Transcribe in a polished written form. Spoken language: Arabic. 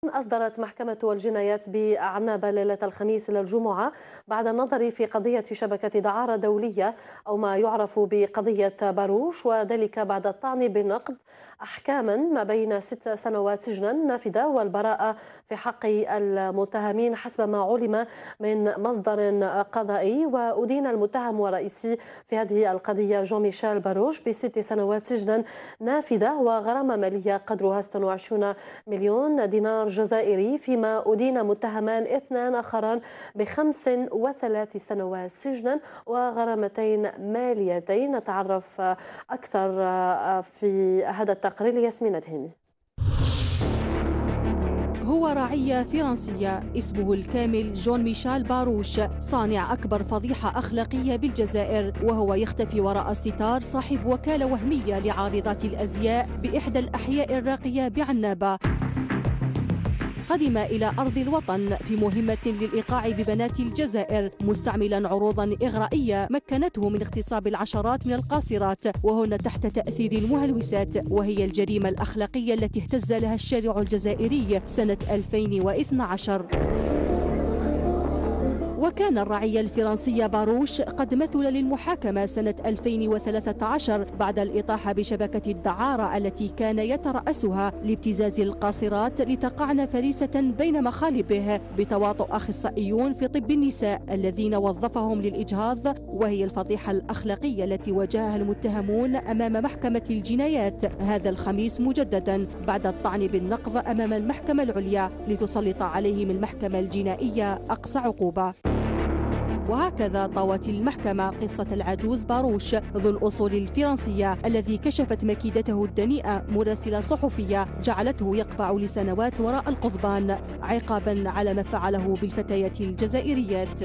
أصدرت محكمة الجنايات بعنابة ليلة الخميس إلى الجمعة بعد النظر في قضية شبكة دعارة دولية أو ما يعرف بقضية باروش، وذلك بعد الطعن بالنقد أحكاما ما بين 6 سنوات سجنا نافذة والبراءة في حق المتهمين حسب ما علم من مصدر قضائي. وأدين المتهم ورئيسي في هذه القضية جون ميشيل باروش ب6 سنوات سجنا نافذة وغرامة مالية قدرها 26 مليون دينار جزائري، فيما أدين متهمان 2 آخران ب35 سنوات سجنا وغرامتين ماليتين. نتعرف أكثر في هذا التقرير ياسمين الدهني. هو راعية فرنسية اسمه الكامل جون ميشيل باروش، صانع أكبر فضيحة أخلاقية بالجزائر، وهو يختفي وراء الستار صاحب وكالة وهمية لعارضات الأزياء بإحدى الأحياء الراقية بعنابة. قدم إلى أرض الوطن في مهمة للإيقاع ببنات الجزائر، مستعملا عروضا إغرائية مكنته من اغتصاب العشرات من القاصرات وهن تحت تأثير المهلوسات، وهي الجريمة الأخلاقية التي اهتز لها الشارع الجزائري سنة 2012. وكان الرعية الفرنسي باروش قد مثل للمحاكمة سنة 2013 بعد الإطاحة بشبكة الدعارة التي كان يترأسها لابتزاز القاصرات لتقعن فريسة بين مخالبه بتواطؤ أخصائيون في طب النساء الذين وظفهم للإجهاض، وهي الفضيحة الأخلاقية التي واجهها المتهمون أمام محكمة الجنايات هذا الخميس مجددا بعد الطعن بالنقض أمام المحكمة العليا لتسلط عليهم المحكمة الجنائية أقصى عقوبة. وهكذا طوت المحكمة قصة العجوز باروش ذو الأصول الفرنسية الذي كشفت مكيدته الدنيئة مراسلة صحفية جعلته يقبع لسنوات وراء القضبان عقابا على ما فعله بالفتيات الجزائريات.